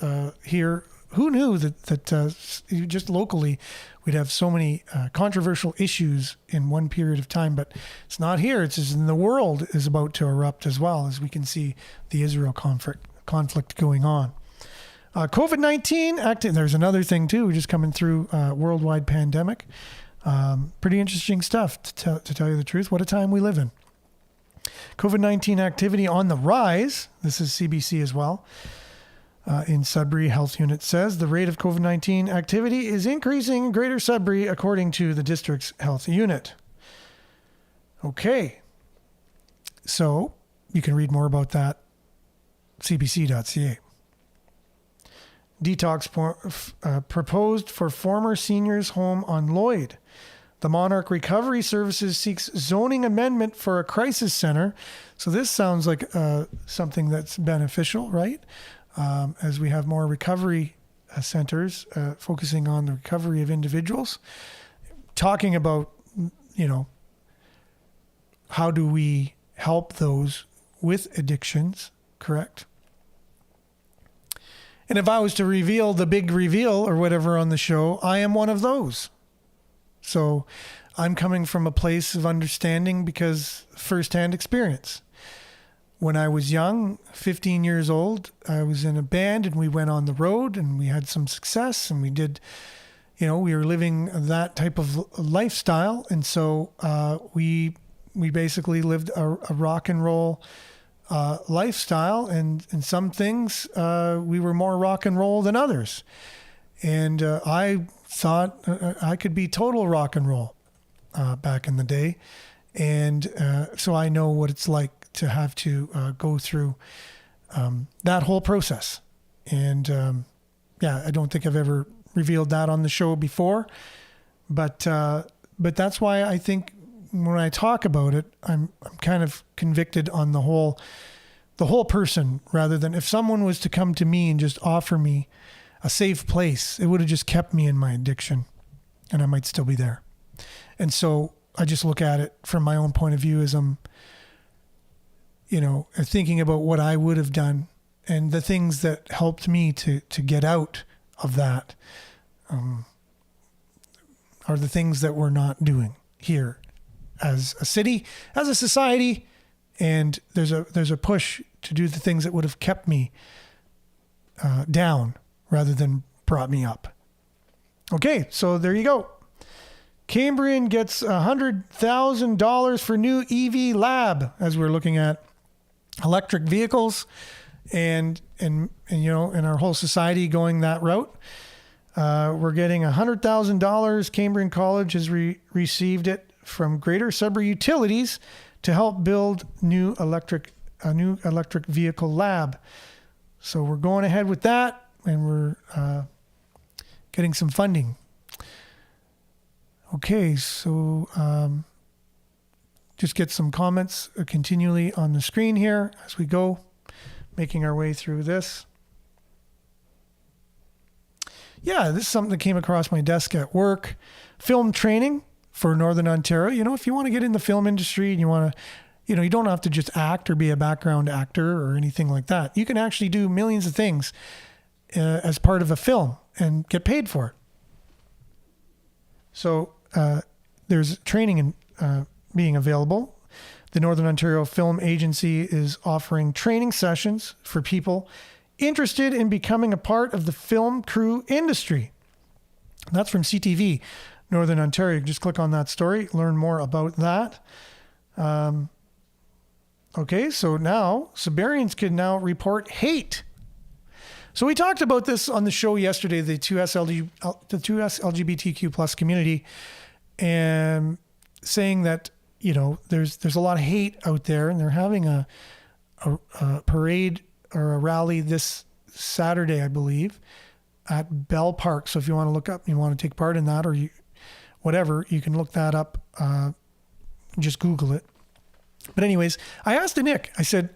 here. Who knew that just locally we'd have so many controversial issues in one period of time? But it's not here. It's just in the world is about to erupt as well, as we can see the Israel conflict going on. COVID-19 there's another thing too. We're just coming through worldwide pandemic. Pretty interesting stuff to tell you the truth. What a time we live in. COVID-19 activity on the rise. This is CBC as well. In Sudbury Health Unit says the rate of COVID-19 activity is increasing in Greater Sudbury according to the district's health unit. Okay. So you can read more about that cbc.ca. Detox proposed for former seniors home on Lloyd. The Monarch Recovery Services seeks zoning amendment for a crisis center. So this sounds like something that's beneficial, right? As we have more recovery centers focusing on the recovery of individuals, talking about, how do we help those with addictions, correct? And if I was to reveal the big reveal or whatever on the show, I am one of those. So I'm coming from a place of understanding because firsthand experience. When I was young, 15 years old, I was in a band and we went on the road and we had some success and we did, we were living that type of lifestyle. And so we basically lived a rock and roll lifestyle, and in some things we were more rock and roll than others. And I thought I could be total rock and roll back in the day. And so I know what it's like to have to go through that whole process. And I don't think I've ever revealed that on the show before, but that's why I think when I talk about it, I'm kind of convicted on the whole person, rather than if someone was to come to me and just offer me a safe place, it would have just kept me in my addiction and I might still be there. And so I just look at it from my own point of view as I'm, thinking about what I would have done and the things that helped me to get out of that are the things that we're not doing here as a city, as a society. And there's a push to do the things that would have kept me down rather than brought me up. Okay, so there you go. Cambrian gets $100,000 for new EV lab, as we're looking at electric vehicles and our whole society going that route. We're getting $100,000. Cambrian College has received it from Greater Sudbury Utilities to help build a new electric vehicle lab. So we're going ahead with that, and we're getting some funding. Okay, so just get some comments continually on the screen here as we go, making our way through this. Yeah, this is something that came across my desk at work. Film training for Northern Ontario. If you want to get in the film industry and you want to, you don't have to just act or be a background actor or anything like that. You can actually do millions of things as part of a film and get paid for it. So there's training being available. The Northern Ontario Film Agency is offering training sessions for people interested in becoming a part of the film crew industry. That's from CTV, Northern Ontario. Just click on that story, learn more about that. Okay, so now Sudburyans can now report hate. So we talked about this on the show yesterday, the 2S LGBTQ plus community, and saying that, there's a lot of hate out there, and they're having a parade or a rally this Saturday, I believe, at Bell Park. So if you want to look up, you want to take part in that, or you can look that up. Just Google it. But anyways, I asked Nick, I said,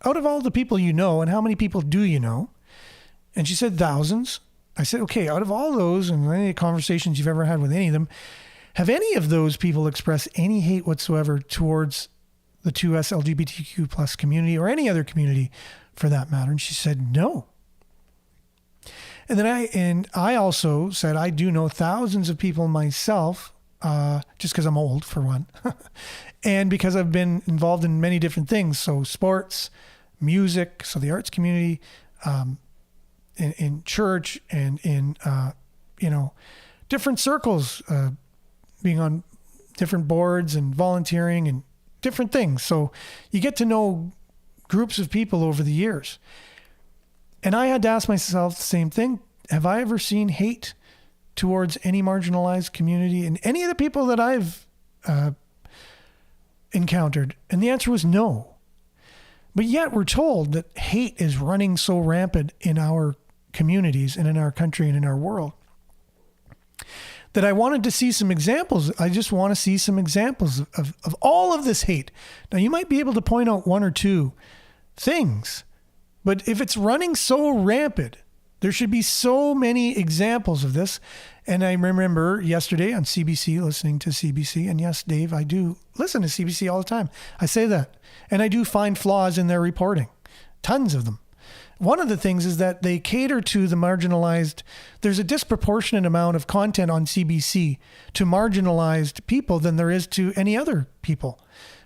out of all the people you know, and how many people do you know? And she said thousands. I said, okay, out of all those and any conversations you've ever had with any of them, have any of those people expressed any hate whatsoever towards the 2S LGBTQ plus community or any other community for that matter? And she said, no. And then I also said, I do know thousands of people myself, just because I'm old for one, and because I've been involved in many different things. So sports, music, so the arts community, in church and in, different circles, being on different boards and volunteering and different things. So you get to know groups of people over the years. And I had to ask myself the same thing. Have I ever seen hate towards any marginalized community and any of the people that I've encountered? And the answer was no. But yet we're told that hate is running so rampant in our communities and in our country and in our world that I wanted to see some examples. I just want to see some examples of all of this hate. Now, you might be able to point out one or two things, but if it's running so rampant There should be so many examples of this. And I remember yesterday on CBC, listening to CBC. And yes, Dave, I do listen to CBC all the time. I say that. And I do find flaws in their reporting. Tons of them. One of the things is that they cater to the marginalized. There's a disproportionate amount of content on CBC to marginalized people than there is to any other people.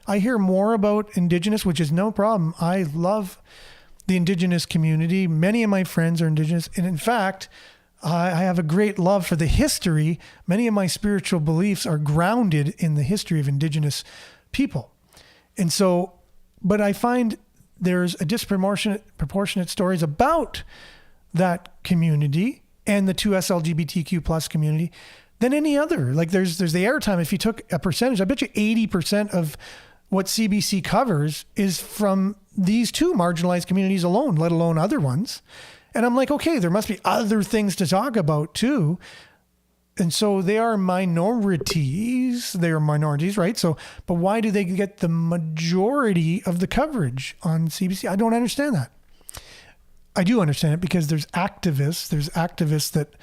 I hear more about Indigenous, which is no problem. I love the Indigenous community. Many of my friends are Indigenous. And in fact, I have a great love for the history. Many of my spiritual beliefs are grounded in the history of Indigenous people. And so, but I find there's a proportionate stories about that community and the 2S LGBTQ plus community than any other. Like there's the airtime. If you took a percentage, I bet you 80% of what CBC covers is from these two marginalized communities alone, let alone other ones. And I'm like, okay, there must be other things to talk about too. And so they are minorities. They are minorities, right? So, but why do they get the majority of the coverage on CBC? I don't understand that. I do understand it because there's activists. There's activists that,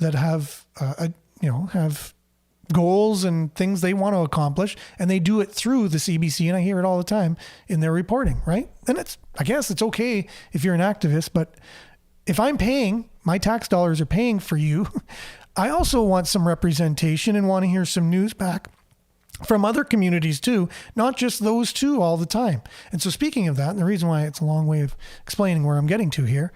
that have, have goals and things they want to accomplish, and they do it through the CBC, and I hear it all the time in their reporting, right? And I guess it's okay if you're an activist, but if I'm paying, my tax dollars are paying for you, I also want some representation and want to hear some news back from other communities too, not just those two all the time. And so speaking of that, and the reason why it's a long way of explaining where I'm getting to here,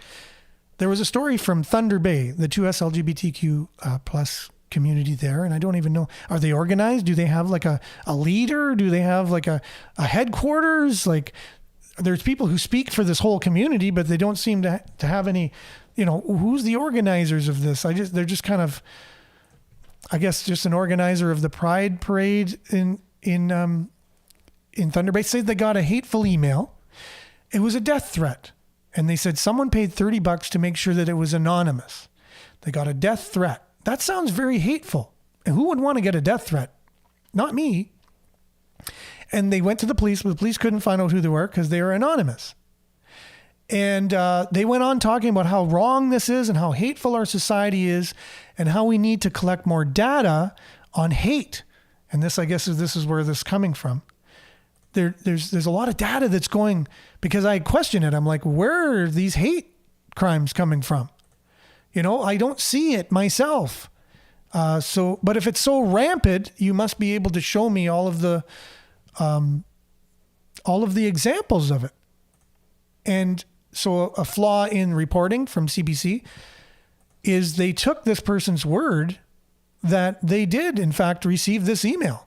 there was a story from Thunder Bay, the 2S LGBTQ plus community there. And I don't even know, are they organized? Do they have like a leader? Do they have like a headquarters? Like there's people who speak for this whole community, but they don't seem to have any, who's the organizers of this? They're just kind of, I guess, just an organizer of the Pride Parade in Thunder Bay. Say they got a hateful email. It was a death threat. And they said someone paid $30 to make sure that it was anonymous. They got a death threat. That sounds very hateful. And who would want to get a death threat? Not me. And they went to the police, but the police couldn't find out who they were because they were anonymous. And they went on talking about how wrong this is and how hateful our society is and how we need to collect more data on hate. And this, I guess, this is where this is coming from. There's a lot of data that's going, because I question it. I'm like, where are these hate crimes coming from? I don't see it myself. But if it's so rampant, you must be able to show me all of the examples of it. And so a flaw in reporting from CBC is they took this person's word that they did, in fact, receive this email,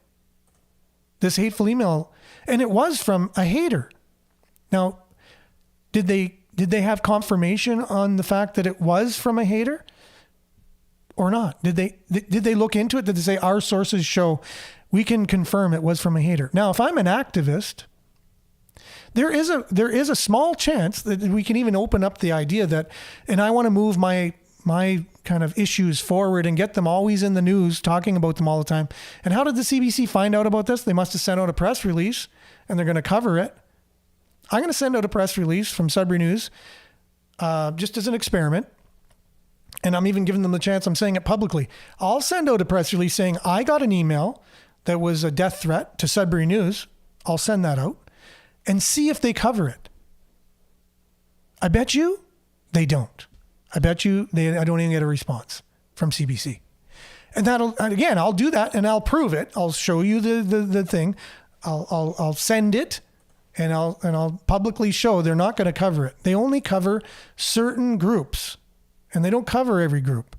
this hateful email, and it was from a hater. Now, did they have confirmation on the fact that it was from a hater or not? Did they look into it? Did they say our sources show we can confirm it was from a hater? Now, if I'm an activist, there is a small chance that we can even open up the idea that, and I want to move my kind of issues forward and get them always in the news, talking about them all the time. And how did the CBC find out about this? They must have sent out a press release and they're going to cover it. I'm going to send out a press release from Sudbury News just as an experiment. And I'm even giving them the chance. I'm saying it publicly. I'll send out a press release saying I got an email that was a death threat to Sudbury News. I'll send that out and see if they cover it. I bet you they don't. I bet you I don't even get a response from CBC. And again, I'll do that and I'll prove it. I'll show you the thing. I'll send it and I'll publicly show they're not going to cover it. They only cover certain groups and they don't cover every group.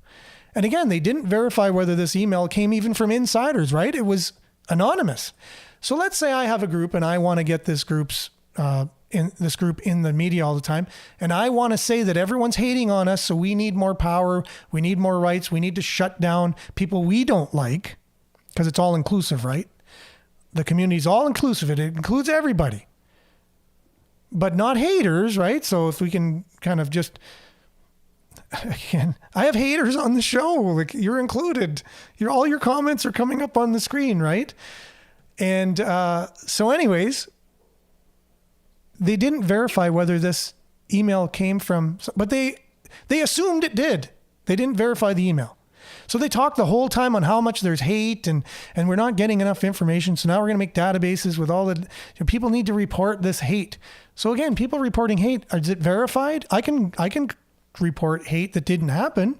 And again, they didn't verify whether this email came even from insiders, right? It was anonymous. So let's say I have a group and I want to get this group in the media all the time. And I want to say that everyone's hating on us. So we need more power. We need more rights. We need to shut down people we don't like, because it's all inclusive, right? The community's all inclusive. It includes everybody, but not haters, right? So if we can kind of just, again, I have haters on the show. Like, you're included. All your comments are coming up on the screen, right? And so anyways, they didn't verify whether this email came from, but They assumed it did. They didn't verify the email. So they talked the whole time on how much there's hate and we're not getting enough information. So now we're going to make databases with all the people need to report this hate. So again, people reporting hate, is it verified? I can report hate that didn't happen.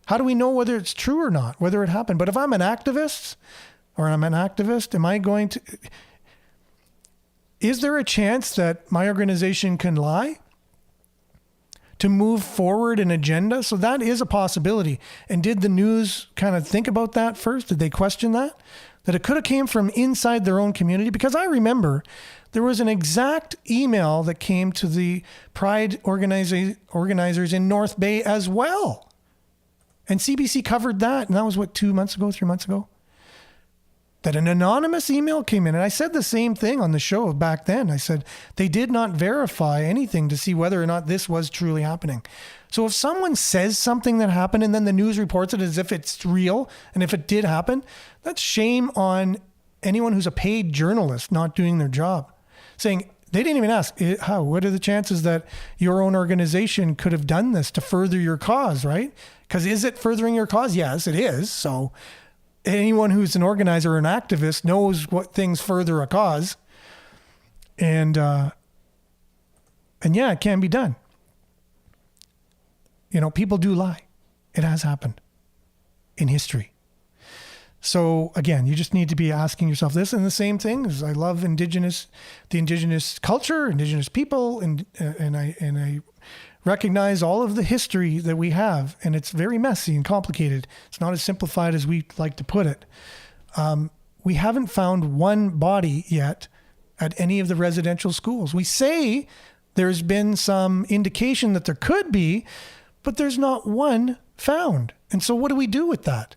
How do we know whether it's true or not, whether it happened? But if I'm an activist, am I going to, is there a chance that my organization can lie to move forward an agenda? So that is a possibility. And did the news kind of think about that first? Did they question that? That it could have came from inside their own community? Because I remember there was an exact email that came to the Pride organizers in North Bay as well. And CBC covered that. And that was 3 months ago? That an anonymous email came in. And I said the same thing on the show back then. I said, they did not verify anything to see whether or not this was truly happening. So if someone says something that happened and then the news reports it as if it's real, and if it did happen, that's shame on anyone who's a paid journalist not doing their job. Saying, they didn't even ask, what are the chances that your own organization could have done this to further your cause, right? Because is it furthering your cause? Yes, it is. So anyone who's an organizer or an activist knows what things further a cause. And yeah, it can be done. People do lie. It has happened in history. So again, you just need to be asking yourself this. And the same thing is, I love the indigenous culture, indigenous people, and I recognize all of the history that we have, and it's very messy and complicated. It's not as simplified as we like to put it. We haven't found one body yet at any of the residential schools. We say there's been some indication that there could be, but there's not one found. And so what do we do with that?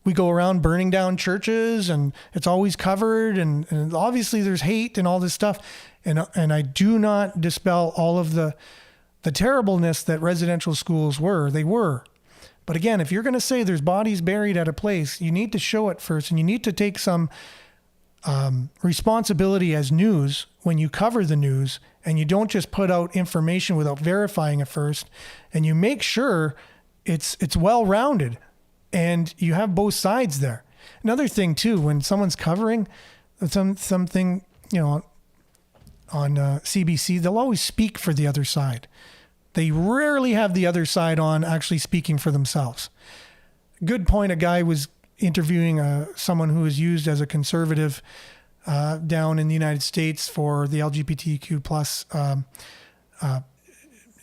We go around burning down churches, and it's always covered, and obviously there's hate and all this stuff. And I do not dispel all of the terribleness that residential schools were. They were. But again, if you're going to say there's bodies buried at a place, you need to show it first, and you need to take some responsibility as news when you cover the news, and you don't just put out information without verifying it first, and you make sure it's well-rounded and you have both sides there. Another thing too, when someone's covering something, on CBC, they'll always speak for the other side. They rarely have the other side on actually speaking for themselves. Good point. A guy was interviewing someone who was used as a conservative down in the United States for the LGBTQ plus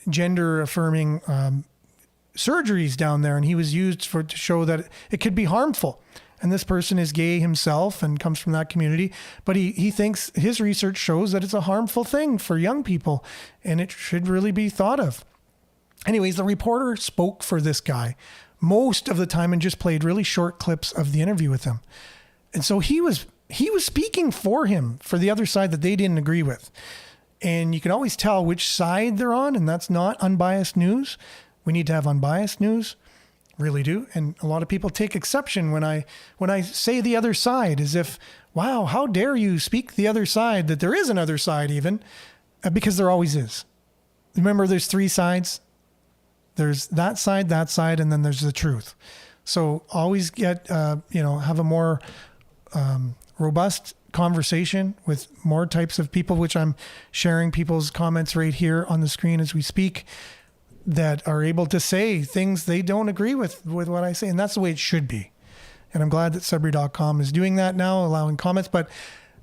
gender affirming surgeries down there. And he was used to show that it could be harmful. And this person is gay himself and comes from that community. But he thinks his research shows that it's a harmful thing for young people and it should really be thought of. Anyways, the reporter spoke for this guy most of the time and just played really short clips of the interview with him. And so he was speaking for him, for the other side that they didn't agree with. And you can always tell which side they're on, and that's not unbiased news. We need to have unbiased news. Really do. And a lot of people take exception when I say the other side, as if, wow, how dare you speak the other side, that there is another side even, because there always is. Remember, there's three sides. There's that side, and then there's the truth. So always get, have a more robust conversation with more types of people, which I'm sharing people's comments right here on the screen as we speak, that are able to say things they don't agree with what I say. And that's the way it should be. And I'm glad that Sudbury.com is doing that now, allowing comments. But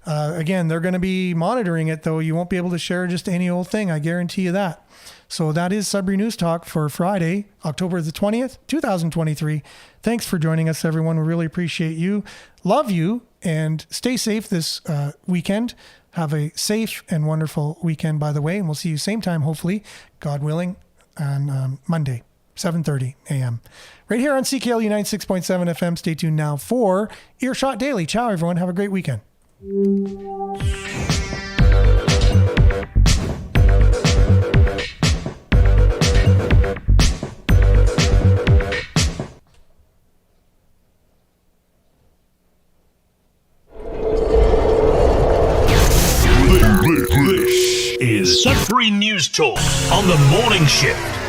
again, they're going to be monitoring it, though. You won't be able to share just any old thing. I guarantee you that. So that is Sudbury News Talk for Friday, October the 20th, 2023. Thanks for joining us, everyone. We really appreciate you. Love you. And stay safe this weekend. Have a safe and wonderful weekend, by the way. And we'll see you same time, hopefully, God willing, on Monday, 7:30 a.m. right here on CKLU 96.7 FM. Stay tuned now for Earshot Daily. Ciao, everyone. Have a great weekend. This is Sudbury News Talk on the morning shift.